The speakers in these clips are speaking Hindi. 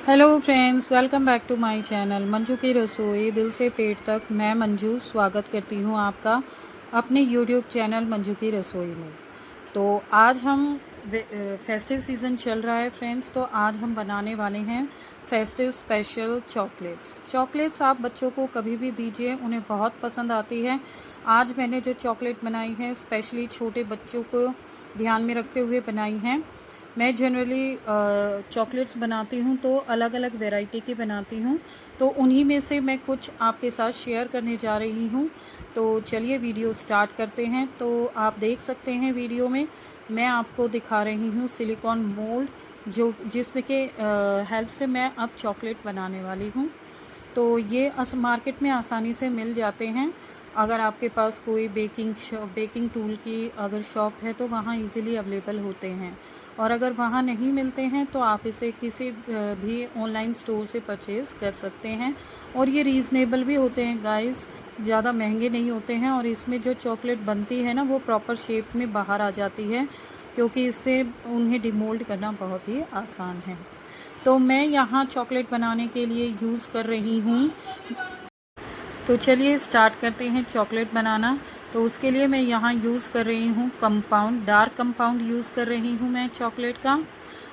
Hello friends, welcome back to my channel Manju की रसोई दिल से पेट तक। मैं मंजू स्वागत करती हूँ आपका अपने यूट्यूब चैनल मंजू की रसोई में। तो आज हम फेस्टिव सीज़न चल रहा है फ्रेंड्स, तो आज हम बनाने वाले हैं फेस्टिव स्पेशल चॉकलेट्स आप बच्चों को कभी भी दीजिए, उन्हें बहुत पसंद आती है। आज मैंने जो चॉकलेट बनाई है स्पेशली छोटे बच्चों को ध्यान में रखते हुए बनाई है। मैं जनरली चॉकलेट्स बनाती हूँ तो अलग अलग वैरायटी की बनाती हूँ, तो उन्हीं में से मैं कुछ आपके साथ शेयर करने जा रही हूँ। तो चलिए वीडियो स्टार्ट करते हैं। तो आप देख सकते हैं वीडियो में मैं आपको दिखा रही हूँ सिलिकॉन मोल्ड जो जिसमें के हेल्प से मैं अब चॉकलेट बनाने वाली हूँ। तो ये मार्केट में आसानी से मिल जाते हैं। अगर आपके पास कोई बेकिंग टूल की अगर शॉप है तो वहाँ इजीली अवेलेबल होते हैं, और अगर वहाँ नहीं मिलते हैं तो आप इसे किसी भी ऑनलाइन स्टोर से परचेज़ कर सकते हैं। और ये रीज़नेबल भी होते हैं गाइस, ज़्यादा महंगे नहीं होते हैं। और इसमें जो चॉकलेट बनती है ना वो प्रॉपर शेप में बाहर आ जाती है, क्योंकि इससे उन्हें डिमोल्ड करना बहुत ही आसान है। तो मैं यहाँ चॉकलेट बनाने के लिए यूज़ कर रही हूँ। तो चलिए स्टार्ट करते हैं चॉकलेट बनाना। तो उसके लिए मैं यहाँ यूज़ कर रही हूँ कंपाउंड, डार्क कंपाउंड यूज़ कर रही हूँ मैं चॉकलेट का।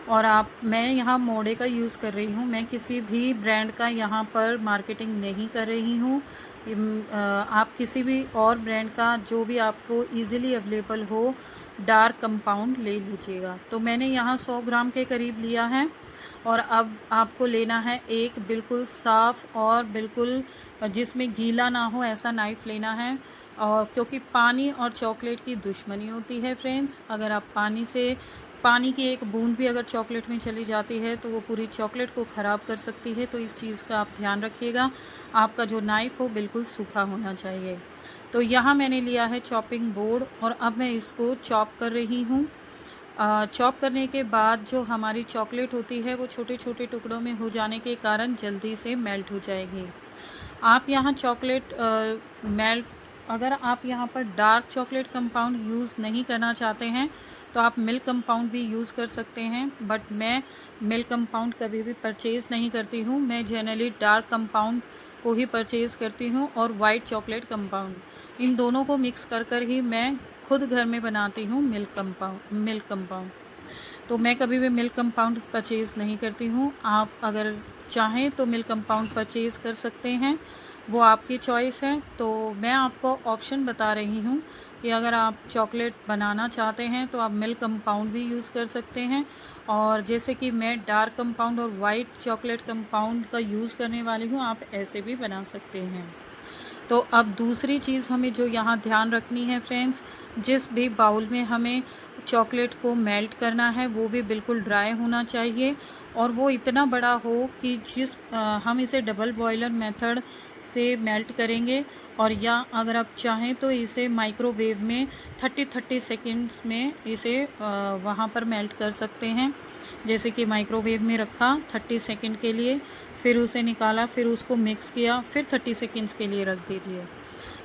और मैं यहाँ मोड़े का यूज़ कर रही हूँ। मैं किसी भी ब्रांड का यहाँ पर मार्केटिंग नहीं कर रही हूँ। आप किसी भी और ब्रांड का जो भी आपको इजीली अवेलेबल हो डार्क कंपाउंड ले लीजिएगा। तो मैंने यहाँ 100 ग्राम के करीब लिया है। और अब आपको लेना है एक बिल्कुल साफ़ और बिल्कुल जिसमें गीला ना हो ऐसा नाइफ़ लेना है। और क्योंकि पानी और चॉकलेट की दुश्मनी होती है फ्रेंड्स, अगर आप पानी की एक बूंद भी अगर चॉकलेट में चली जाती है तो वो पूरी चॉकलेट को ख़राब कर सकती है। तो इस चीज़ का आप ध्यान रखिएगा, आपका जो नाइफ़ हो बिल्कुल सूखा होना चाहिए। तो यहाँ मैंने लिया है चॉपिंग बोर्ड और अब मैं इसको चॉप कर रही हूँ। चॉप करने के बाद जो हमारी चॉकलेट होती है वो छोटे छोटे टुकड़ों में हो जाने के कारण जल्दी से मेल्ट हो जाएगी। आप यहाँ चॉकलेट मेल्ट अगर आप यहाँ पर डार्क चॉकलेट कंपाउंड यूज़ नहीं करना चाहते हैं तो आप मिल्क कंपाउंड भी यूज़ कर सकते हैं, बट मैं मिल्क कंपाउंड कभी भी परचेज़ नहीं करती हूँ। मैं जनरली डार्क कंपाउंड को ही परचेज़ करती हूँ और वाइट चॉकलेट कंपाउंड, इन दोनों को मिक्स कर ही मैं खुद घर में बनाती हूँ मिल्क कंपाउंड। तो मैं कभी भी मिल्क कंपाउंड परचेज़ नहीं करती हूँ। आप अगर चाहें तो मिल्क कंपाउंड परचेज़ कर सकते हैं, वो आपकी चॉइस है। तो मैं आपको ऑप्शन बता रही हूँ कि अगर आप चॉकलेट बनाना चाहते हैं तो आप मिल्क कंपाउंड भी यूज़ कर सकते हैं, और जैसे कि मैं डार्क कंपाउंड और वाइट चॉकलेट कंपाउंड का यूज़ करने वाली हूँ, आप ऐसे भी बना सकते हैं। तो अब दूसरी चीज़ हमें जो यहाँ ध्यान रखनी है फ्रेंड्स, जिस भी बाउल में हमें चॉकलेट को मेल्ट करना है वो भी बिल्कुल ड्राई होना चाहिए, और वो इतना बड़ा हो कि हम इसे डबल बॉयलर मेथड से मेल्ट करेंगे। और या अगर आप चाहें तो इसे माइक्रोवेव में 30 सेकेंड्स में इसे वहाँ पर मेल्ट कर सकते हैं। जैसे कि माइक्रोवेव में रखा 30 सेकेंड के लिए, फिर उसे निकाला, फिर उसको मिक्स किया, फिर 30 सेकेंड्स के लिए रख दीजिए।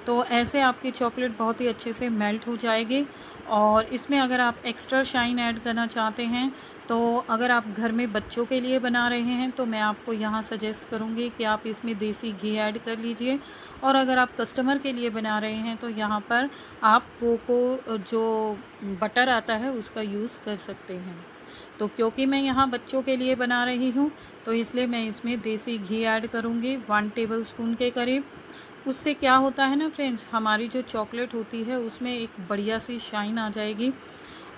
तो ऐसे आपकी चॉकलेट बहुत ही अच्छे से मेल्ट हो जाएगी। और इसमें अगर आप एक्स्ट्रा शाइन ऐड करना चाहते हैं, तो अगर आप घर में बच्चों के लिए बना रहे हैं तो मैं आपको यहाँ सजेस्ट करूँगी कि आप इसमें देसी घी ऐड कर लीजिए। और अगर आप कस्टमर के लिए बना रहे हैं तो यहाँ पर आप कोको जो बटर आता है उसका यूज़ कर सकते हैं। तो क्योंकि मैं यहाँ बच्चों के लिए बना रही हूँ तो इसलिए मैं इसमें देसी घी ऐड करूँगी 1 टेबलस्पून के करीब। उससे क्या होता है ना फ्रेंड्स, हमारी जो चॉकलेट होती है उसमें एक बढ़िया सी शाइन आ जाएगी।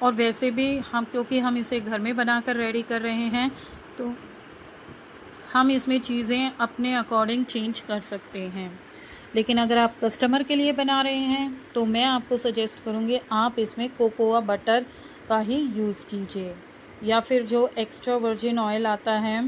और वैसे भी क्योंकि हम इसे घर में बनाकर रेडी कर रहे हैं तो हम इसमें चीज़ें अपने अकॉर्डिंग चेंज कर सकते हैं। लेकिन अगर आप कस्टमर के लिए बना रहे हैं तो मैं आपको सजेस्ट करूँगी आप इसमें कोकोआ बटर का ही यूज़ कीजिए, या फिर जो एक्स्ट्रा वर्जिन ऑयल आता है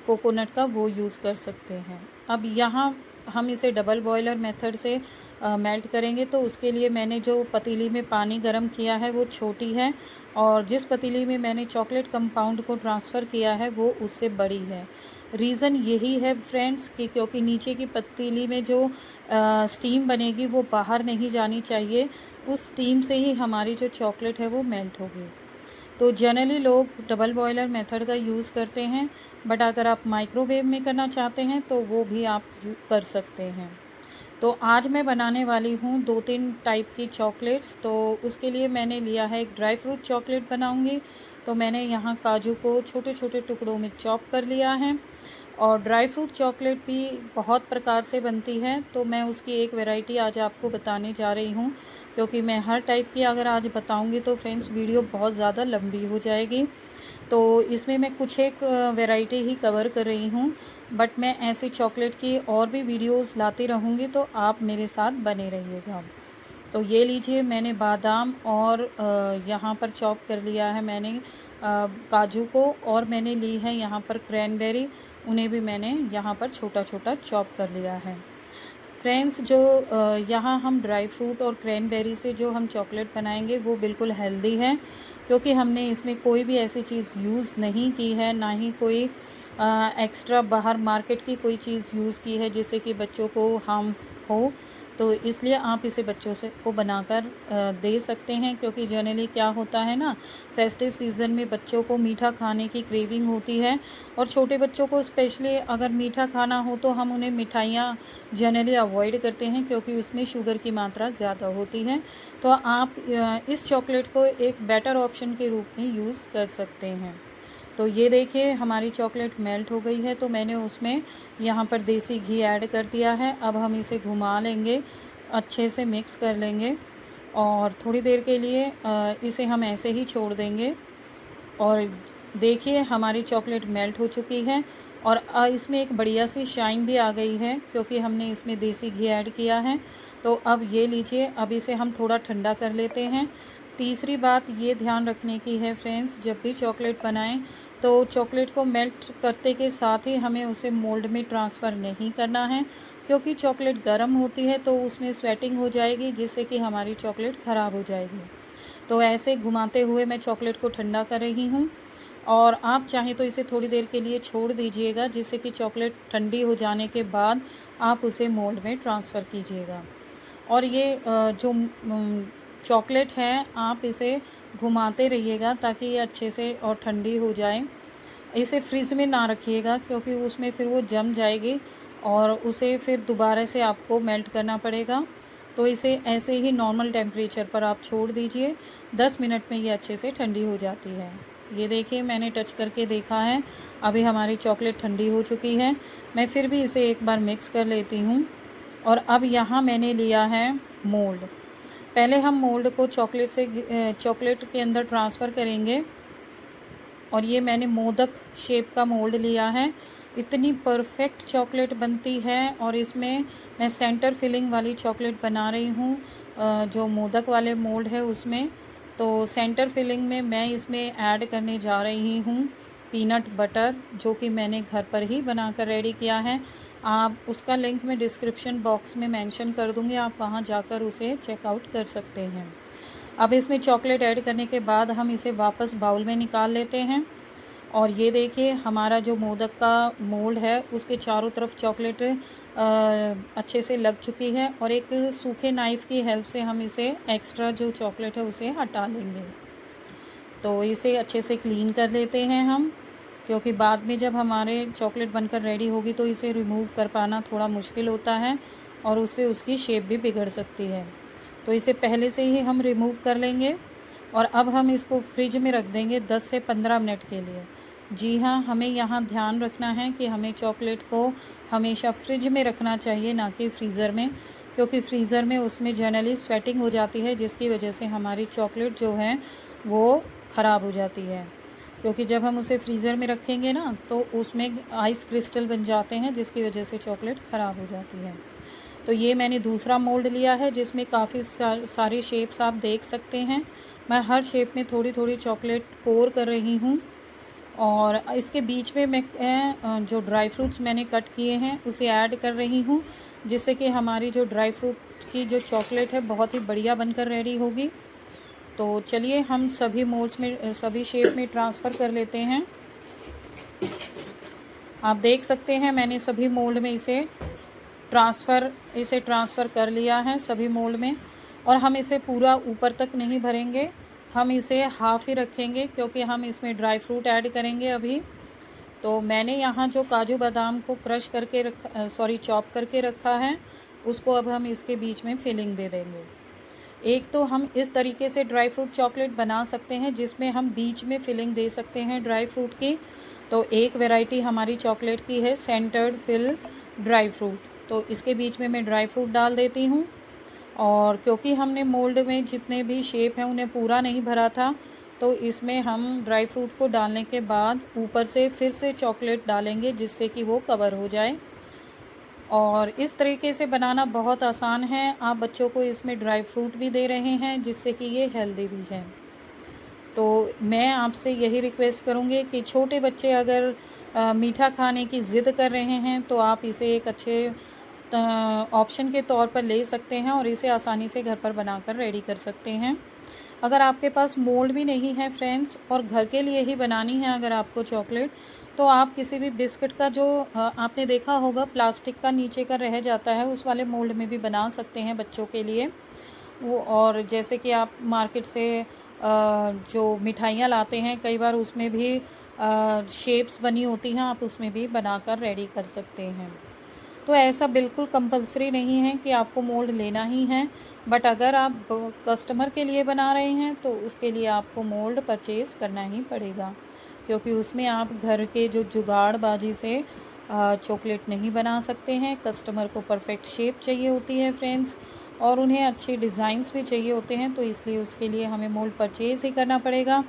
कोकोनट का वो यूज़ कर सकते हैं। अब यहाँ हम इसे डबल बॉयलर मेथड से मेल्ट करेंगे, तो उसके लिए मैंने जो पतीली में पानी गर्म किया है वो छोटी है, और जिस पतीली में मैंने चॉकलेट कंपाउंड को ट्रांसफ़र किया है वो उससे बड़ी है। रीज़न यही है फ्रेंड्स कि क्योंकि नीचे की पतीली में जो स्टीम बनेगी वो बाहर नहीं जानी चाहिए, उस स्टीम से ही हमारी जो चॉकलेट है वो मेल्ट होगी। तो जनरली लोग डबल बॉयलर मेथड का यूज़ करते हैं, बट अगर आप माइक्रोवेव में करना चाहते हैं तो वो भी आप कर सकते हैं। तो आज मैं बनाने वाली हूँ 2-3 टाइप की चॉकलेट्स। तो उसके लिए मैंने लिया है एक ड्राई फ्रूट चॉकलेट बनाऊँगी। तो मैंने यहाँ काजू को छोटे छोटे टुकड़ों में चॉप कर लिया है। और ड्राई फ्रूट चॉकलेट भी बहुत प्रकार से बनती है, तो मैं उसकी एक वैरायटी आज आपको बताने जा रही हूँ, क्योंकि मैं हर टाइप की अगर आज बताऊँगी तो फ्रेंड्स वीडियो बहुत ज़्यादा लंबी हो जाएगी। तो इसमें मैं कुछ एक वैरायटी ही कवर कर रही हूँ, बट मैं ऐसी चॉकलेट की और भी वीडियोस लाती रहूँगी, तो आप मेरे साथ बने रहिएगा। तो ये लीजिए, मैंने बादाम और यहाँ पर चॉप कर लिया है मैंने काजू को, और मैंने ली है यहाँ पर क्रैनबेरी, उन्हें भी मैंने यहाँ पर छोटा छोटा चॉप कर लिया है। फ्रेंड्स, जो यहाँ हम ड्राई फ्रूट और क्रैनबेरी से जो हम चॉकलेट बनाएंगे वो बिल्कुल हेल्दी है, क्योंकि हमने इसमें कोई भी ऐसी चीज़ यूज़ नहीं की है, ना ही कोई एक्स्ट्रा बाहर मार्केट की कोई चीज़ यूज़ की है जिससे कि बच्चों को हार्म हो। तो इसलिए आप इसे बच्चों से को बनाकर दे सकते हैं, क्योंकि जनरली क्या होता है ना, फेस्टिव सीज़न में बच्चों को मीठा खाने की क्रेविंग होती है, और छोटे बच्चों को स्पेशली अगर मीठा खाना हो तो हम उन्हें मिठाइयाँ जनरली अवॉइड करते हैं, क्योंकि उसमें शुगर की मात्रा ज़्यादा होती है। तो आप इस चॉकलेट को एक बेटर ऑप्शन के रूप में यूज़ कर सकते हैं। तो ये देखिए, हमारी चॉकलेट मेल्ट हो गई है, तो मैंने उसमें यहाँ पर देसी घी ऐड कर दिया है। अब हम इसे घुमा लेंगे, अच्छे से मिक्स कर लेंगे, और थोड़ी देर के लिए इसे हम ऐसे ही छोड़ देंगे। और देखिए, हमारी चॉकलेट मेल्ट हो चुकी है, और इसमें एक बढ़िया सी शाइन भी आ गई है, क्योंकि हमने इसमें देसी घी ऐड किया है। तो अब ये लीजिए, अब इसे हम थोड़ा ठंडा कर लेते हैं। तीसरी बात ये ध्यान रखने की है फ्रेंड्स, जब भी चॉकलेट बनाएं तो चॉकलेट को मेल्ट करते के साथ ही हमें उसे मोल्ड में ट्रांसफ़र नहीं करना है, क्योंकि चॉकलेट गर्म होती है तो उसमें स्वेटिंग हो जाएगी, जिससे कि हमारी चॉकलेट ख़राब हो जाएगी। तो ऐसे घुमाते हुए मैं चॉकलेट को ठंडा कर रही हूँ, और आप चाहें तो इसे थोड़ी देर के लिए छोड़ दीजिएगा, जिससे कि चॉकलेट ठंडी हो जाने के बाद आप उसे मोल्ड में ट्रांसफ़र कीजिएगा। और ये जो चॉकलेट है, आप इसे घुमाते रहिएगा ताकि ये अच्छे से और ठंडी हो जाए। इसे फ्रिज में ना रखिएगा, क्योंकि उसमें फिर वो जम जाएगी, और उसे फिर दोबारा से आपको मेल्ट करना पड़ेगा। तो इसे ऐसे ही नॉर्मल टेम्परेचर पर आप छोड़ दीजिए, 10 मिनट में ये अच्छे से ठंडी हो जाती है। ये देखिए, मैंने टच करके देखा है, अभी हमारी चॉकलेट ठंडी हो चुकी है। मैं फिर भी इसे एक बार मिक्स कर लेती हूँ। और अब यहाँ मैंने लिया है मोल्ड। पहले हम मोल्ड को चॉकलेट के अंदर ट्रांसफ़र करेंगे, और ये मैंने मोदक शेप का मोल्ड लिया है। इतनी परफेक्ट चॉकलेट बनती है, और इसमें मैं सेंटर फिलिंग वाली चॉकलेट बना रही हूँ, जो मोदक वाले मोल्ड है उसमें। तो सेंटर फिलिंग में मैं इसमें ऐड करने जा रही हूँ पीनट बटर, जो कि मैंने घर पर ही बनाकर रेडी किया है। आप उसका लिंक मैं डिस्क्रिप्शन बॉक्स में मेंशन कर दूँगी, आप वहाँ जाकर उसे चेकआउट कर सकते हैं। अब इसमें चॉकलेट ऐड करने के बाद हम इसे वापस बाउल में निकाल लेते हैं। और ये देखिए, हमारा जो मोदक का मोल्ड है उसके चारों तरफ चॉकलेट अच्छे से लग चुकी है, और एक सूखे नाइफ़ की हेल्प से हम इसे एक्स्ट्रा जो चॉकलेट है उसे हटा लेंगे। तो इसे अच्छे से क्लीन कर लेते हैं हम, क्योंकि बाद में जब हमारे चॉकलेट बनकर रेडी होगी तो इसे रिमूव कर पाना थोड़ा मुश्किल होता है, और उससे उसकी शेप भी बिगड़ सकती है। तो इसे पहले से ही हम रिमूव कर लेंगे, और अब हम इसको फ्रिज में रख देंगे 10 से 15 मिनट के लिए। जी हाँ, हमें यहाँ ध्यान रखना है कि हमें चॉकलेट को हमेशा फ्रिज में रखना चाहिए, ना कि फ्रीज़र में, क्योंकि फ्रीज़र में उसमें जनरली स्वेटिंग हो जाती है, जिसकी वजह से हमारी चॉकलेट जो है वो ख़राब हो जाती है। क्योंकि जब हम उसे फ्रीज़र में रखेंगे ना, तो उसमें आइस क्रिस्टल बन जाते हैं, जिसकी वजह से चॉकलेट ख़राब हो जाती है। तो ये मैंने दूसरा मोल्ड लिया है, जिसमें काफ़ी सारी शेप्स आप देख सकते हैं। मैं हर शेप में थोड़ी थोड़ी चॉकलेट पोर कर रही हूँ, और इसके बीच में मैं जो ड्राई फ्रूट्स मैंने कट किए हैं उसे ऐड कर रही हूँ, जिससे कि हमारी जो ड्राई फ्रूट की जो चॉकलेट है बहुत ही बढ़िया बनकर रेडी होगी। तो चलिए, हम सभी मोल्ड्स में सभी शेप में ट्रांसफ़र कर लेते हैं। आप देख सकते हैं, मैंने सभी मोल्ड में इसे ट्रांसफ़र कर लिया है, सभी मोल्ड में। और हम इसे पूरा ऊपर तक नहीं भरेंगे, हम इसे हाफ़ ही रखेंगे क्योंकि हम इसमें ड्राई फ्रूट ऐड करेंगे अभी। तो मैंने यहाँ जो काजू बादाम को क्रश करके चॉप करके रखा है, उसको अब हम इसके बीच में फिलिंग दे देंगे। एक तो हम इस तरीके से ड्राई फ्रूट चॉकलेट बना सकते हैं जिसमें हम बीच में फिलिंग दे सकते हैं ड्राई फ्रूट की। तो एक वैरायटी हमारी चॉकलेट की है सेंटर्ड फिल ड्राई फ्रूट। तो इसके बीच में मैं ड्राई फ्रूट डाल देती हूँ। और क्योंकि हमने मोल्ड में जितने भी शेप हैं उन्हें पूरा नहीं भरा था, तो इसमें हम ड्राई फ्रूट को डालने के बाद ऊपर से फिर से चॉकलेट डालेंगे जिससे कि वो कवर हो जाए। और इस तरीके से बनाना बहुत आसान है। आप बच्चों को इसमें ड्राई फ्रूट भी दे रहे हैं जिससे कि ये हेल्दी भी है। तो मैं आपसे यही रिक्वेस्ट करूँगी कि छोटे बच्चे अगर मीठा खाने की ज़िद कर रहे हैं तो आप इसे एक अच्छे ऑप्शन के तौर पर ले सकते हैं और इसे आसानी से घर पर बनाकर रेडी कर सकते हैं। अगर आपके पास मोल्ड भी नहीं है फ्रेंड्स और घर के लिए ही बनानी है अगर आपको चॉकलेट, तो आप किसी भी बिस्किट का जो आपने देखा होगा प्लास्टिक का नीचे का रह जाता है, उस वाले मोल्ड में भी बना सकते हैं बच्चों के लिए वो। और जैसे कि आप मार्केट से जो मिठाइयाँ लाते हैं कई बार उसमें भी शेप्स बनी होती हैं, आप उसमें भी बनाकर रेडी कर सकते हैं। तो ऐसा बिल्कुल कंपल्सरी नहीं है कि आपको मोल्ड लेना ही है, बट अगर आप कस्टमर के लिए बना रहे हैं तो उसके लिए आपको मोल्ड परचेज़ करना ही पड़ेगा, क्योंकि उसमें आप घर के जो जुगाड़बाजी से चॉकलेट नहीं बना सकते हैं। कस्टमर को परफेक्ट शेप चाहिए होती है फ्रेंड्स, और उन्हें अच्छे डिज़ाइंस भी चाहिए होते हैं, तो इसलिए उसके लिए हमें मोल्ड परचेज़ ही करना पड़ेगा।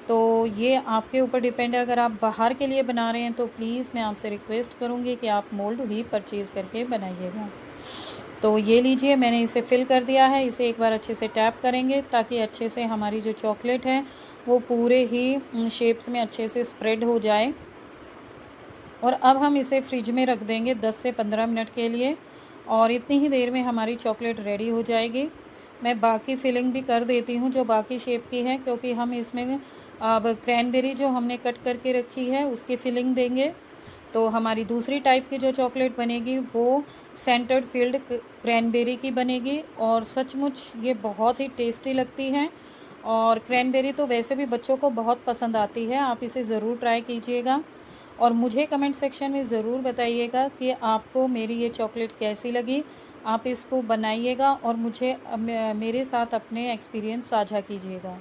तो ये आपके ऊपर डिपेंड है। अगर आप बाहर के लिए बना रहे हैं तो प्लीज़ मैं आपसे रिक्वेस्ट करूँगी कि आप मोल्ड ही परचेज़ करके बनाइएगा। तो ये लीजिए, मैंने इसे फ़िल कर दिया है। इसे एक बार अच्छे से टैप करेंगे ताकि अच्छे से हमारी जो चॉकलेट है वो पूरे ही शेप्स में अच्छे से स्प्रेड हो जाए। और अब हम इसे फ्रिज में रख देंगे 10 से 15 मिनट के लिए, और इतनी ही देर में हमारी चॉकलेट रेडी हो जाएगी। मैं बाकी फिलिंग भी कर देती हूँ जो बाकी शेप की है, क्योंकि हम इसमें अब क्रैनबेरी जो हमने कट करके रखी है उसकी फिलिंग देंगे। तो हमारी दूसरी टाइप की जो चॉकलेट बनेगी वो सेंटर्ड फील्ड क्रैनबेरी की बनेगी, और सचमुच ये बहुत ही टेस्टी लगती है। और क्रैनबेरी तो वैसे भी बच्चों को बहुत पसंद आती है, आप इसे ज़रूर ट्राई कीजिएगा। और मुझे कमेंट सेक्शन में ज़रूर बताइएगा कि आपको मेरी ये चॉकलेट कैसी लगी। आप इसको बनाइएगा और मुझे मेरे साथ अपने एक्सपीरियंस साझा कीजिएगा।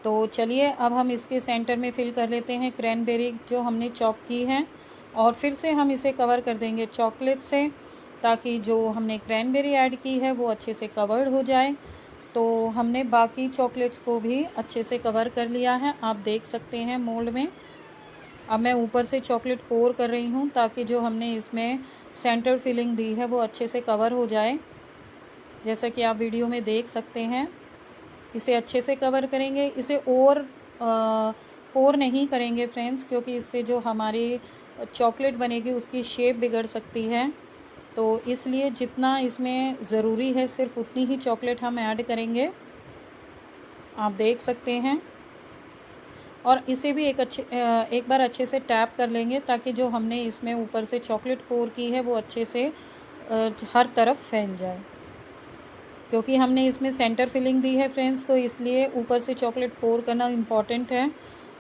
तो चलिए अब हम इसके सेंटर में फिल कर लेते हैं क्रैनबेरी जो हमने चॉप की है, और फिर से हम इसे कवर कर देंगे चॉकलेट से, ताकि जो हमने क्रैनबेरी ऐड की है वो अच्छे से कवर्ड हो जाए। तो हमने बाकी चॉकलेट्स को भी अच्छे से कवर कर लिया है, आप देख सकते हैं मोल्ड में। अब मैं ऊपर से चॉकलेट पोर कर रही हूँ ताकि जो हमने इसमें सेंटर फिलिंग दी है वो अच्छे से कवर हो जाए, जैसा कि आप वीडियो में देख सकते हैं। इसे अच्छे से कवर करेंगे, इसे और पोर नहीं करेंगे फ्रेंड्स, क्योंकि इससे जो हमारी चॉकलेट बनेगी उसकी शेप बिगड़ सकती है। तो इसलिए जितना इसमें ज़रूरी है सिर्फ उतनी ही चॉकलेट हम ऐड करेंगे, आप देख सकते हैं। और इसे भी एक बार अच्छे से टैप कर लेंगे ताकि जो हमने इसमें ऊपर से चॉकलेट पोर की है वो अच्छे से हर तरफ फैल जाए। क्योंकि हमने इसमें सेंटर फिलिंग दी है फ्रेंड्स, तो इसलिए ऊपर से चॉकलेट पोर करना इम्पॉर्टेंट है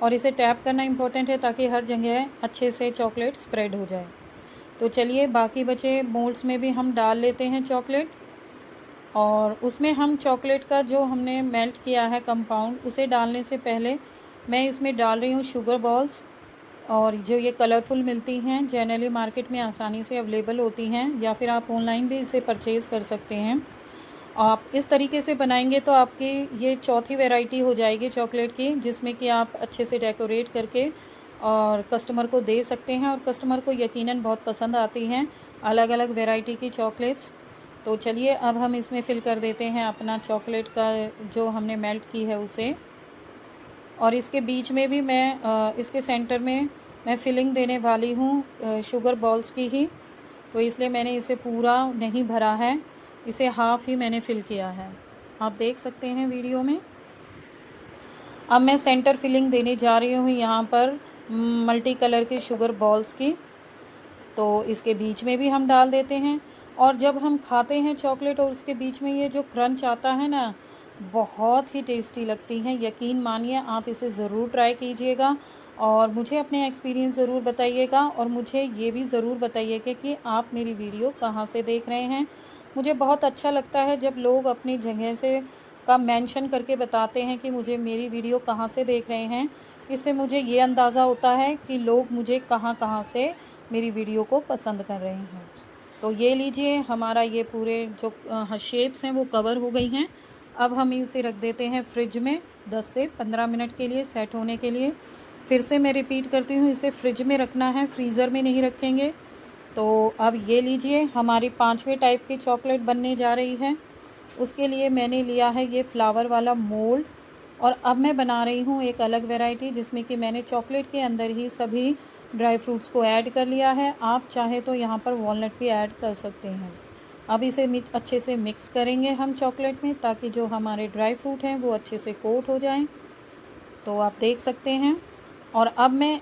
और इसे टैप करना इम्पॉर्टेंट है ताकि हर जगह अच्छे से चॉकलेट स्प्रेड हो जाए। तो चलिए बाकी बचे मोल्ड्स में भी हम डाल लेते हैं चॉकलेट, और उसमें हम चॉकलेट का जो हमने मेल्ट किया है कंपाउंड उसे डालने से पहले मैं इसमें डाल रही हूँ शुगर बॉल्स, और जो ये कलरफुल मिलती हैं जनरली मार्केट में आसानी से अवेलेबल होती हैं, या फिर आप ऑनलाइन भी इसे परचेज़ कर सकते हैं। आप इस तरीके से बनाएंगे तो आपकी ये चौथी वैरायटी हो जाएगी चॉकलेट की, जिसमें कि आप अच्छे से डेकोरेट करके और कस्टमर को दे सकते हैं, और कस्टमर को यकीनन बहुत पसंद आती हैं अलग अलग वैरायटी की चॉकलेट्स। तो चलिए अब हम इसमें फ़िल कर देते हैं अपना चॉकलेट का जो हमने मेल्ट की है उसे, और इसके बीच में भी मैं इसके सेंटर में मैं फिलिंग देने वाली हूँ शुगर बॉल्स की ही, तो इसलिए मैंने इसे पूरा नहीं भरा है, इसे हाफ़ ही मैंने फ़िल किया है, आप देख सकते हैं वीडियो में। अब मैं सेंटर फिलिंग देने जा रही हूँ यहाँ पर मल्टी कलर के शुगर बॉल्स की, तो इसके बीच में भी हम डाल देते हैं। और जब हम खाते हैं चॉकलेट और उसके बीच में ये जो क्रंच आता है ना, बहुत ही टेस्टी लगती हैं। यकीन मानिए आप इसे ज़रूर ट्राई कीजिएगा और मुझे अपने एक्सपीरियंस ज़रूर बताइएगा और मुझे ये भी ज़रूर बताइएगा कि आप मेरी वीडियो कहाँ से देख रहे हैं। मुझे बहुत अच्छा लगता है जब लोग अपनी जगह से का मेंशन करके बताते हैं कि मुझे मेरी वीडियो कहाँ से देख रहे हैं। इससे मुझे ये अंदाज़ा होता है कि लोग मुझे कहाँ कहाँ से मेरी वीडियो को पसंद कर रहे हैं। तो ये लीजिए, हमारा ये पूरे जो शेप्स हैं वो कवर हो गई हैं। अब हम इसे रख देते हैं फ्रिज में 10 से 15 मिनट के लिए सेट होने के लिए। फिर से मैं रिपीट करती हूँ, इसे फ्रिज में रखना है, फ्रीज़र में नहीं रखेंगे। तो अब ये लीजिए, हमारी 5वें टाइप की चॉकलेट बनने जा रही है। उसके लिए मैंने लिया है ये फ्लावर वाला मोल्ड और अब मैं बना रही हूँ एक अलग वैरायटी, जिसमें कि मैंने चॉकलेट के अंदर ही सभी ड्राई फ्रूट्स को ऐड कर लिया है। आप चाहे तो यहाँ पर वॉलनट भी ऐड कर सकते हैं। अब इसे अच्छे से मिक्स करेंगे हम चॉकलेट में, ताकि जो हमारे ड्राई फ्रूट हैं वो अच्छे से कोट हो जाएं। तो आप देख सकते हैं। और अब मैं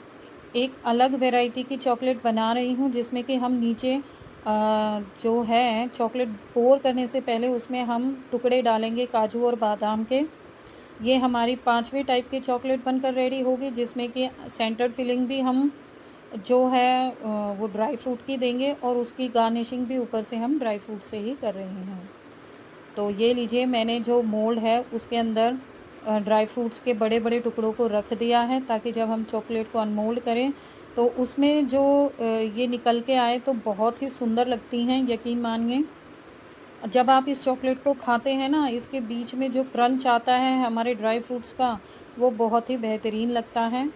एक अलग वैरायटी की चॉकलेट बना रही हूँ, जिसमें कि हम नीचे जो है चॉकलेट पोर करने से पहले उसमें हम टुकड़े डालेंगे काजू और बादाम के। ये हमारी 5वीं टाइप की चॉकलेट बनकर रेडी होगी, जिसमें कि सेंटर फिलिंग भी हम जो है वो ड्राई फ्रूट की देंगे और उसकी गार्निशिंग भी ऊपर से हम ड्राई फ्रूट से ही कर रहे हैं। तो ये लीजिए, मैंने जो मोल्ड है उसके अंदर ड्राई फ्रूट्स के बड़े बड़े टुकड़ों को रख दिया है, ताकि जब हम चॉकलेट को अनमोल्ड करें तो उसमें जो ये निकल के आए तो बहुत ही सुंदर लगती हैं। यकीन मानिए, जब आप इस चॉकलेट को खाते हैं ना, इसके बीच में जो क्रंच आता है हमारे ड्राई फ्रूट्स का, वो बहुत ही बेहतरीन लगता है।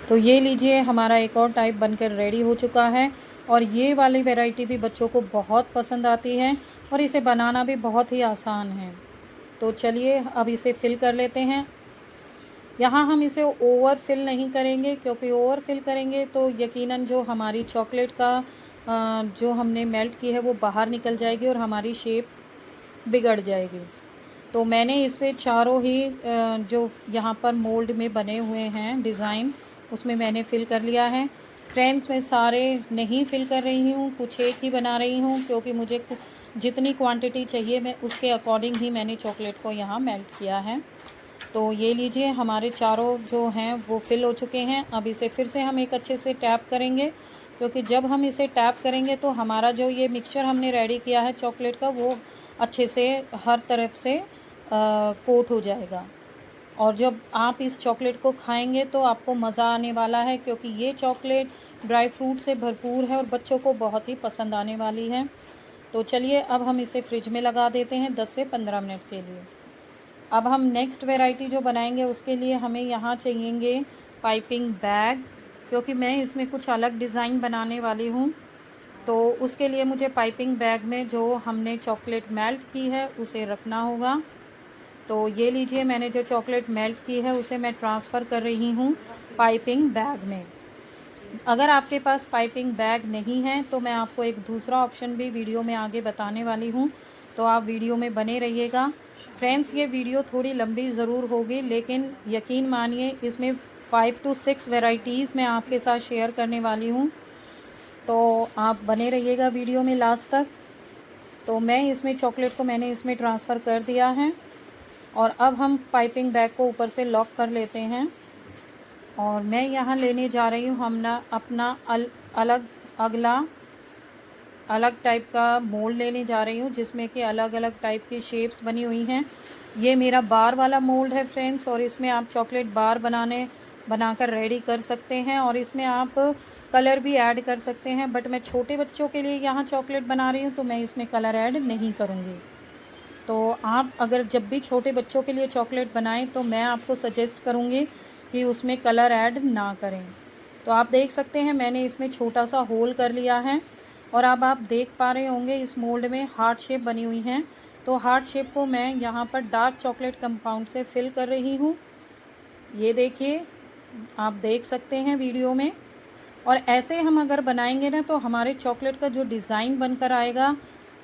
तो ये लीजिए, हमारा एक और टाइप बनकर रेडी हो चुका है और ये वाली वैरायटी भी बच्चों को बहुत पसंद आती है और इसे बनाना भी बहुत ही आसान है। तो चलिए अब इसे फिल कर लेते हैं। यहाँ हम इसे ओवर फिल नहीं करेंगे, क्योंकि ओवर फिल करेंगे तो यकीनन जो हमारी चॉकलेट का जो हमने मेल्ट की है वो बाहर निकल जाएगी और हमारी शेप बिगड़ जाएगी। तो मैंने इसे चारों ही जो यहाँ पर मोल्ड में बने हुए हैं डिज़ाइन, उसमें मैंने फ़िल कर लिया है। फ्रेंड्स, मैं सारे नहीं फ़िल कर रही हूँ, कुछ एक ही बना रही हूँ, क्योंकि मुझे जितनी क्वांटिटी चाहिए मैं उसके अकॉर्डिंग ही मैंने चॉकलेट को यहाँ मेल्ट किया है। तो ये लीजिए, हमारे चारों जो हैं वो फ़िल हो चुके हैं। अब इसे फिर से हम एक अच्छे से टैप करेंगे, क्योंकि जब हम इसे टैप करेंगे तो हमारा जो ये मिक्सचर हमने रेडी किया है चॉकलेट का, वो अच्छे से हर तरफ से कोट हो जाएगा। और जब आप इस चॉकलेट को खाएंगे तो आपको मज़ा आने वाला है, क्योंकि ये चॉकलेट ड्राई फ्रूट से भरपूर है और बच्चों को बहुत ही पसंद आने वाली है। तो चलिए अब हम इसे फ्रिज में लगा देते हैं 10 से 15 मिनट के लिए। अब हम नेक्स्ट वैरायटी जो बनाएंगे उसके लिए हमें यहाँ चाहिएंगे पाइपिंग बैग, क्योंकि मैं इसमें कुछ अलग डिज़ाइन बनाने वाली हूँ। तो उसके लिए मुझे पाइपिंग बैग में जो हमने चॉकलेट मेल्ट की है उसे रखना होगा। तो ये लीजिए, मैंने जो चॉकलेट मेल्ट की है उसे मैं ट्रांसफ़र कर रही हूँ पाइपिंग बैग में। अगर आपके पास पाइपिंग बैग नहीं है तो मैं आपको एक दूसरा ऑप्शन भी वीडियो में आगे बताने वाली हूँ, तो आप वीडियो में बने रहिएगा। फ्रेंड्स, ये वीडियो थोड़ी लंबी ज़रूर होगी, लेकिन यकीन मानिए इसमें 5 to 6 वैरायटीज़ मैं आपके साथ शेयर करने वाली हूँ, तो आप बने रहिएगा वीडियो में लास्ट तक। तो मैं इसमें चॉकलेट को मैंने इसमें ट्रांसफ़र कर दिया है और अब हम पाइपिंग बैग को ऊपर से लॉक कर लेते हैं। और मैं यहाँ लेने जा रही हूँ अपना अलग टाइप का मोल्ड लेने जा रही हूँ, जिसमें कि अलग अलग टाइप की शेप्स बनी हुई हैं। ये मेरा बार वाला मोल्ड है फ्रेंड्स, और इसमें आप चॉकलेट बार बनाकर रेडी कर सकते हैं और इसमें आप कलर भी ऐड कर सकते हैं। बट मैं छोटे बच्चों के लिए यहाँ चॉकलेट बना रही हूँ, तो मैं इसमें कलर ऐड नहीं करूँगी। तो आप अगर जब भी छोटे बच्चों के लिए चॉकलेट बनाएं तो मैं आपको सजेस्ट करूँगी कि उसमें कलर ऐड ना करें। तो आप देख सकते हैं मैंने इसमें छोटा सा होल कर लिया है और अब आप देख पा रहे होंगे इस मोल्ड में हार्ट शेप बनी हुई हैं। तो हार्ट शेप को मैं यहाँ पर डार्क चॉकलेट कंपाउंड से फिल कर रही हूँ। ये देखिए, आप देख सकते हैं वीडियो में। और ऐसे हम अगर बनाएंगे ना तो हमारे चॉकलेट का जो डिज़ाइन बनकर आएगा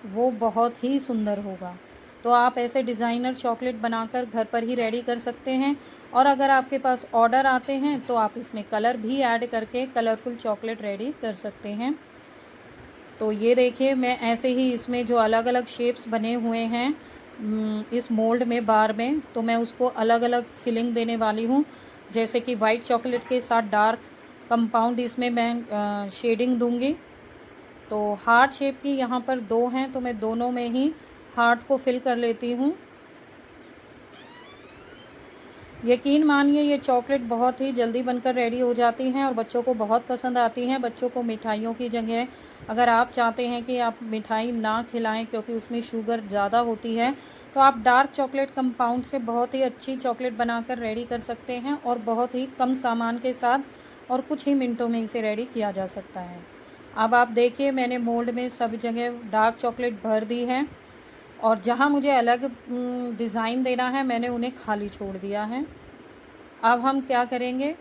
वो बहुत ही सुंदर होगा। तो आप ऐसे डिज़ाइनर चॉकलेट बनाकर घर पर ही रेडी कर सकते हैं। और अगर आपके पास ऑर्डर आते हैं तो आप इसमें कलर भी ऐड करके कलरफुल चॉकलेट रेडी कर सकते हैं। तो ये देखिए, मैं ऐसे ही इसमें जो अलग अलग शेप्स बने हुए हैं इस मोल्ड में, बार में, तो मैं उसको अलग अलग फिलिंग देने वाली हूँ। जैसे कि वाइट चॉकलेट के साथ डार्क कंपाउंड इसमें मैं शेडिंग दूंगी। तो हार्ट शेप की यहाँ पर 2 हैं, तो मैं दोनों में ही हार्ट को फिल कर लेती हूँ। यकीन मानिए ये चॉकलेट बहुत ही जल्दी बनकर रेडी हो जाती हैं और बच्चों को बहुत पसंद आती हैं। बच्चों को मिठाइयों की जगह अगर आप चाहते हैं कि आप मिठाई ना खिलाएं क्योंकि उसमें शुगर ज़्यादा होती है, तो आप डार्क चॉकलेट कंपाउंड से बहुत ही अच्छी चॉकलेट बनाकर रेडी कर सकते हैं और बहुत ही कम सामान के साथ और कुछ ही मिनटों में इसे रेडी किया जा सकता है। अब आप देखिए मैंने मोल्ड में सब जगह डार्क चॉकलेट भर दी है और जहाँ मुझे अलग डिज़ाइन देना है मैंने उन्हें खाली छोड़ दिया है। अब हम क्या करेंगे,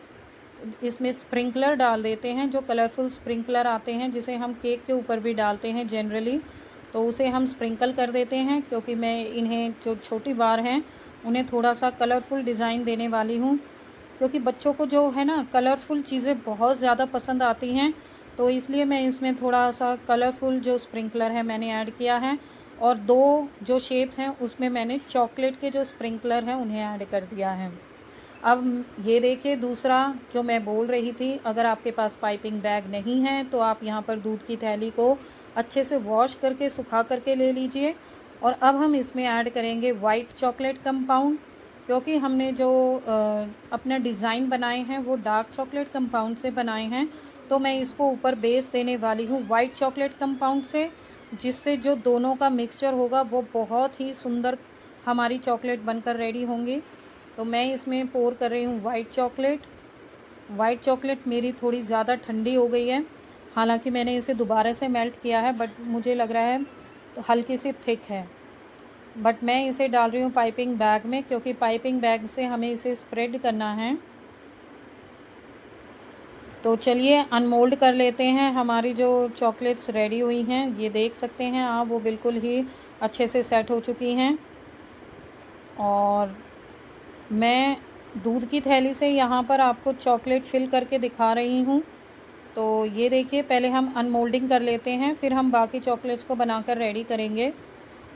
इसमें स्प्रिंकलर डाल देते हैं। जो कलरफुल स्प्रिंकलर आते हैं जिसे हम केक के ऊपर भी डालते हैं जनरली, तो उसे हम स्प्रिंकल कर देते हैं क्योंकि मैं इन्हें जो छोटी बार हैं उन्हें थोड़ा सा कलरफुल डिज़ाइन देने वाली हूँ, क्योंकि बच्चों को जो है ना कलरफुल चीज़ें बहुत ज़्यादा पसंद आती हैं। तो इसलिए मैं इसमें थोड़ा सा कलरफुल जो स्प्रिंकलर है मैंने ऐड किया है और 2 जो शेप हैं उसमें मैंने चॉकलेट के जो स्प्रिंकलर हैं उन्हें ऐड कर दिया है। अब ये देखिए दूसरा जो मैं बोल रही थी, अगर आपके पास पाइपिंग बैग नहीं है तो आप यहाँ पर दूध की थैली को अच्छे से वॉश करके सुखा करके ले लीजिए। और अब हम इसमें ऐड करेंगे वाइट चॉकलेट कंपाउंड, क्योंकि हमने जो अपना डिज़ाइन बनाए हैं वो डार्क चॉकलेट कंपाउंड से बनाए हैं, तो मैं इसको ऊपर बेस देने वाली हूँ वाइट चॉकलेट कंपाउंड से, जिससे जो दोनों का मिक्सचर होगा वो बहुत ही सुंदर हमारी चॉकलेट बनकर रेडी होंगी। तो मैं इसमें पोर कर रही हूँ वाइट चॉकलेट। वाइट चॉकलेट मेरी थोड़ी ज़्यादा ठंडी हो गई है, हालांकि मैंने इसे दोबारा से मेल्ट किया है, बट मुझे लग रहा है तो हल्की सी थिक है। बट मैं इसे डाल रही हूँ पाइपिंग बैग में, क्योंकि पाइपिंग बैग से हमें इसे स्प्रेड करना है। तो चलिए अनमोल्ड कर लेते हैं। हमारी जो चॉकलेट्स रेडी हुई हैं ये देख सकते हैं आप, वो बिल्कुल ही अच्छे से सेट हो चुकी हैं। और मैं दूध की थैली से यहाँ पर आपको चॉकलेट फिल करके दिखा रही हूँ। तो ये देखिए पहले हम अनमोल्डिंग कर लेते हैं, फिर हम बाकी चॉकलेट्स को बनाकर रेडी करेंगे।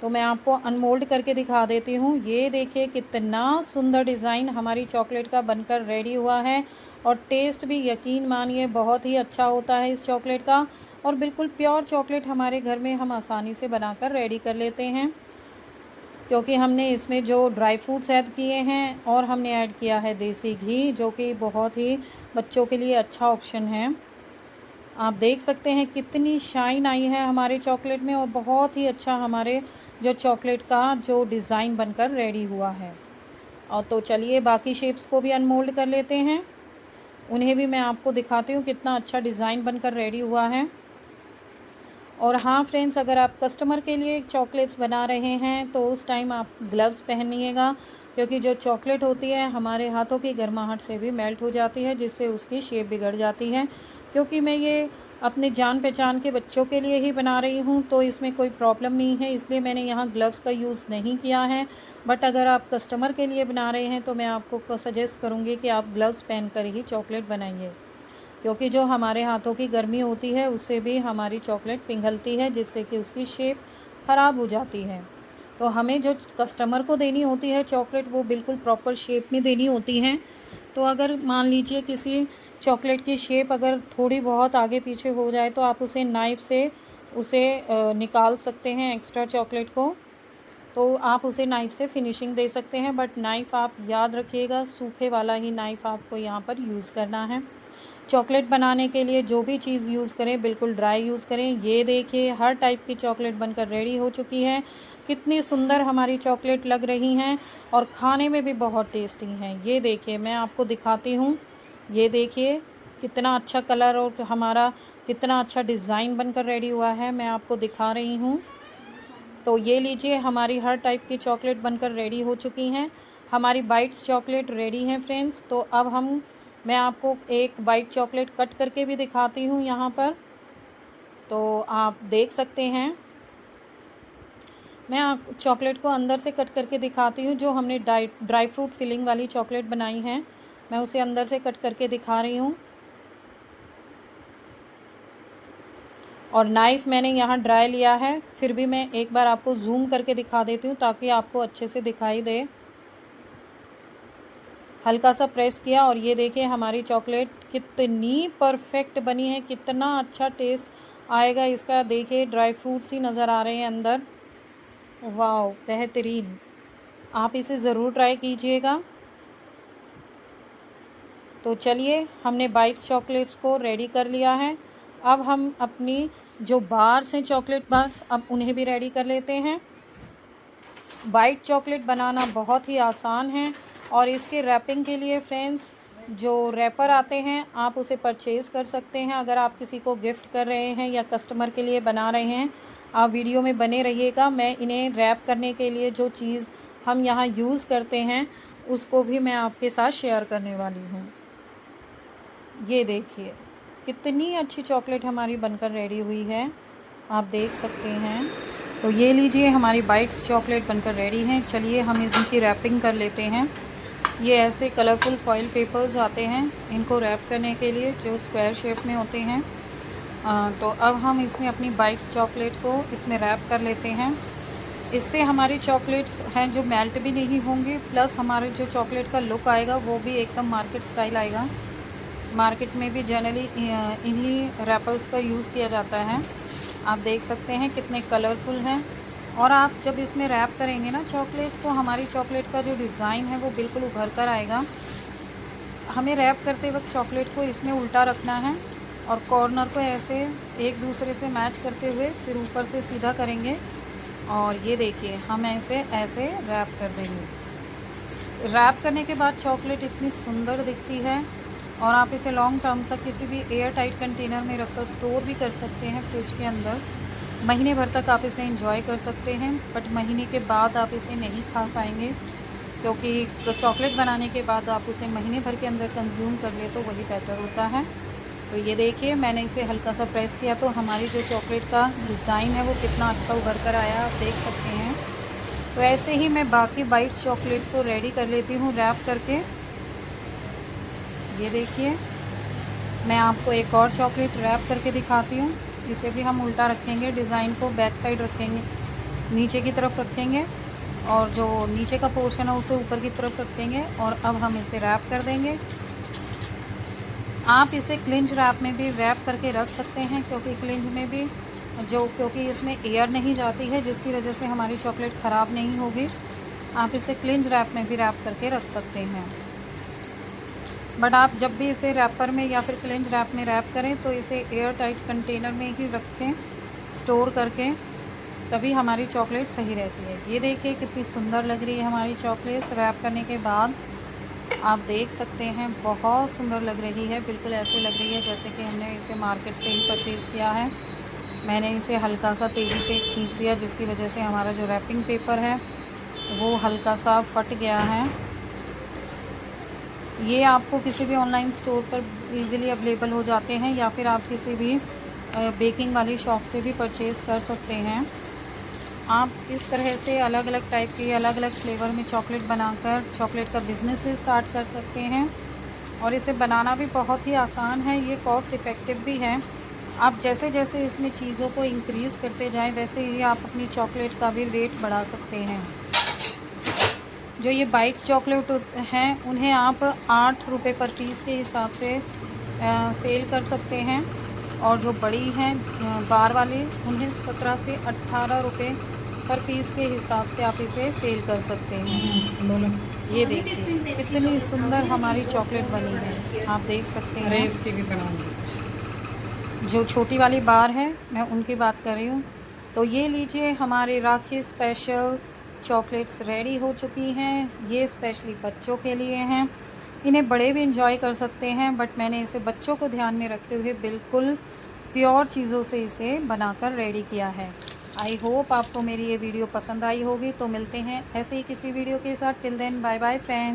तो मैं आपको अनमोल्ड करके दिखा देती हूँ। ये देखिए कितना सुंदर डिज़ाइन हमारी चॉकलेट का बनकर रेडी हुआ है और टेस्ट भी यकीन मानिए बहुत ही अच्छा होता है इस चॉकलेट का। और बिल्कुल प्योर चॉकलेट हमारे घर में हम आसानी से बनाकर रेडी कर लेते हैं, क्योंकि हमने इसमें जो ड्राई फ्रूट्स ऐड किए हैं और हमने ऐड किया है देसी घी, जो कि बहुत ही बच्चों के लिए अच्छा ऑप्शन है। आप देख सकते हैं कितनी शाइन आई है हमारे चॉकलेट में और बहुत ही अच्छा हमारे जो चॉकलेट का जो डिज़ाइन बनकर रेडी हुआ है। और तो चलिए बाकी शेप्स को भी अनमोल्ड कर लेते हैं, उन्हें भी मैं आपको दिखाती हूँ कितना अच्छा डिज़ाइन बनकर रेडी हुआ है। और हाँ फ्रेंड्स, अगर आप कस्टमर के लिए चॉकलेट्स बना रहे हैं तो उस टाइम आप ग्लव्स पहनिएगा, क्योंकि जो चॉकलेट होती है हमारे हाथों की गर्माहट से भी मेल्ट हो जाती है, जिससे उसकी शेप बिगड़ जाती है। क्योंकि मैं ये अपने जान पहचान के बच्चों के लिए ही बना रही हूँ तो इसमें कोई प्रॉब्लम नहीं है, इसलिए मैंने यहाँ ग्लव्स का यूज़ नहीं किया है। बट अगर आप कस्टमर के लिए बना रहे हैं तो मैं आपको सजेस्ट करूँगी कि आप ग्लव्स पहन कर ही चॉकलेट बनाइए, क्योंकि जो हमारे हाथों की गर्मी होती है उससे भी हमारी चॉकलेट पिघलती है, जिससे कि उसकी शेप ख़राब हो जाती है। तो हमें जो कस्टमर को देनी होती है चॉकलेट वो बिल्कुल प्रॉपर शेप में देनी होती है। तो अगर मान लीजिए किसी चॉकलेट की शेप अगर थोड़ी बहुत आगे पीछे हो जाए तो आप उसे नाइफ़ से उसे निकाल सकते हैं एक्स्ट्रा चॉकलेट को, तो आप उसे नाइफ़ से फिनिशिंग दे सकते हैं। बट नाइफ़ आप याद रखिएगा सूखे वाला ही नाइफ़ आपको यहाँ पर यूज़ करना है। चॉकलेट बनाने के लिए जो भी चीज़ यूज़ करें बिल्कुल ड्राई यूज़ करें। ये देखिए हर टाइप की चॉकलेट बनकर रेडी हो चुकी है। कितनी सुंदर हमारी चॉकलेट लग रही हैं और खाने में भी बहुत टेस्टी हैं। ये देखिए मैं आपको दिखाती हूँ, ये देखिए कितना अच्छा कलर और हमारा कितना अच्छा डिज़ाइन बनकर रेडी हुआ है, मैं आपको दिखा रही हूँ। तो ये लीजिए हमारी हर टाइप की चॉकलेट बनकर रेडी हो चुकी हैं। हमारी बाइट्स चॉकलेट रेडी हैं फ्रेंड्स। तो अब मैं आपको एक वाइट चॉकलेट कट करके भी दिखाती हूँ यहाँ पर, तो आप देख सकते हैं। मैं आप चॉकलेट को अंदर से कट करके दिखाती हूँ। जो हमने ड्राई फ्रूट फिलिंग वाली चॉकलेट बनाई है मैं उसे अंदर से कट करके दिखा रही हूँ। और नाइफ़ मैंने यहाँ ड्राई लिया है। फिर भी मैं एक बार आपको जूम करके दिखा देती हूँ ताकि आपको अच्छे से दिखाई दे। हल्का सा प्रेस किया और ये देखिए हमारी चॉकलेट कितनी परफेक्ट बनी है, कितना अच्छा टेस्ट आएगा इसका। देखिए ड्राई फ्रूट्स ही नज़र आ रहे हैं अंदर। वाह बेहतरीन, आप इसे ज़रूर ट्राई कीजिएगा। तो चलिए हमने बाइट्स चॉकलेट्स को रेडी कर लिया है। अब हम अपनी जो बार्स हैं चॉकलेट बार्स, अब उन्हें भी रेडी कर लेते हैं। बाइट चॉकलेट बनाना बहुत ही आसान है और इसके रैपिंग के लिए फ्रेंड्स जो रैपर आते हैं आप उसे परचेज़ कर सकते हैं। अगर आप किसी को गिफ्ट कर रहे हैं या कस्टमर के लिए बना रहे हैं, आप वीडियो में बने रहिएगा। मैं इन्हें रैप करने के लिए जो चीज़ हम यहाँ यूज़ करते हैं उसको भी मैं आपके साथ शेयर करने वाली हूँ। ये देखिए कितनी अच्छी चॉकलेट हमारी बनकर रेडी हुई है, आप देख सकते हैं। तो ये लीजिए हमारी बाइट्स चॉकलेट बनकर रेडी हैं। चलिए हम इनकी रैपिंग कर लेते हैं। ये ऐसे कलरफुल फॉइल पेपर्स आते हैं इनको रैप करने के लिए, जो स्क्वायर शेप में होते हैं। तो अब हम इसमें अपनी बाइट्स चॉकलेट को इसमें रैप कर लेते हैं। इससे हमारी चॉकलेट्स हैं जो मेल्ट भी नहीं होंगी, प्लस हमारे जो चॉकलेट का लुक आएगा वो भी एकदम मार्केट स्टाइल आएगा। मार्केट में भी जनरली इन्हीं रैपर्स का यूज़ किया जाता है। आप देख सकते हैं कितने कलरफुल हैं। और आप जब इसमें रैप करेंगे ना चॉकलेट्स, तो हमारी चॉकलेट का जो डिज़ाइन है वो बिल्कुल उभर कर आएगा। हमें रैप करते वक्त चॉकलेट को इसमें उल्टा रखना है और कॉर्नर को ऐसे एक दूसरे से मैच करते हुए फिर ऊपर से सीधा करेंगे। और ये देखिए हम ऐसे रैप कर देंगे। रैप करने के बाद चॉकलेट इतनी सुंदर दिखती है और आप इसे लॉन्ग टर्म तक किसी भी एयर टाइट कंटेनर में रखकर स्टोर भी कर सकते हैं फ्रिज के अंदर। महीने भर तक आप इसे एंजॉय कर सकते हैं, बट महीने के बाद आप इसे नहीं खा पाएंगे, क्योंकि चॉकलेट बनाने के बाद आप उसे महीने भर के अंदर कंज्यूम कर ले तो वही बेहतर होता है। तो ये देखिए मैंने इसे हल्का सा प्रेस किया तो हमारी जो चॉकलेट का डिज़ाइन है वो कितना अच्छा उभर कर आया, आप देख सकते हैं। तो ऐसे ही मैं बाकी बाइट्स चॉकलेट को रेडी कर लेती हूँ रैप करके। ये देखिए मैं आपको एक और चॉकलेट रैप करके दिखाती हूँ। इसे भी हम उल्टा रखेंगे, डिज़ाइन को बैक साइड रखेंगे, नीचे की तरफ रखेंगे और जो नीचे का पोर्शन है उसे ऊपर की तरफ रखेंगे। और अब हम इसे रैप कर देंगे। आप इसे क्लिंच रैप में भी रैप करके रख सकते हैं, क्योंकि क्लिंच में भी क्योंकि इसमें एयर नहीं जाती है, जिसकी वजह से हमारी चॉकलेट ख़राब नहीं होगी। आप इसे क्लिंच रैप में भी रैप करके रख सकते हैं। बट आप जब भी इसे रैपर में या फिर क्लिंच रैप में रैप करें तो इसे एयर टाइट कंटेनर में ही रखें स्टोर करके, तभी हमारी चॉकलेट सही रहती है। ये देखिए कितनी सुंदर लग रही है हमारी चॉकलेट रैप करने के बाद, आप देख सकते हैं बहुत सुंदर लग रही है। बिल्कुल ऐसे लग रही है जैसे कि हमने इसे मार्केट से ही परचेज़ किया है। मैंने इसे हल्का सा तेज़ी से खींच दिया, जिसकी वजह से हमारा जो रैपिंग पेपर है वो हल्का सा फट गया है। ये आपको किसी भी ऑनलाइन स्टोर पर इजीली अवेलेबल हो जाते हैं, या फिर आप किसी भी बेकिंग वाली शॉप से भी परचेज़ कर सकते हैं। आप इस तरह से अलग अलग टाइप के अलग अलग फ्लेवर में चॉकलेट बनाकर चॉकलेट का बिज़नेस स्टार्ट कर सकते हैं। और इसे बनाना भी बहुत ही आसान है, ये कॉस्ट इफ़ेक्टिव भी है। आप जैसे जैसे इसमें चीज़ों को इंक्रीज़ करते जाएं, वैसे ही आप अपनी चॉकलेट का भी रेट बढ़ा सकते हैं। जो ये बाइट्स चॉकलेट हैं उन्हें आप 8 रुपये पर पीस के हिसाब से सेल कर सकते हैं, और जो बड़ी हैं बार वाली उन्हें 17 से 18 रुपये पर पीस के हिसाब से आप इसे सेल कर सकते हैं। ये देखिए कितनी सुंदर हमारी चॉकलेट बनी है, आप देख सकते हैं। इसकी भी बना जो छोटी वाली बार है मैं उनकी बात कर रही हूँ। तो ये लीजिए हमारे राखी स्पेशल चॉकलेट्स रेडी हो चुकी हैं। ये स्पेशली बच्चों के लिए हैं, इन्हें बड़े भी इंजॉय कर सकते हैं, बट मैंने इसे बच्चों को ध्यान में रखते हुए बिल्कुल प्योर चीज़ों से इसे बनाकर रेडी किया है। आई होप आपको मेरी ये वीडियो पसंद आई होगी। तो मिलते हैं ऐसे ही किसी वीडियो के साथ। Till then bye bye friends.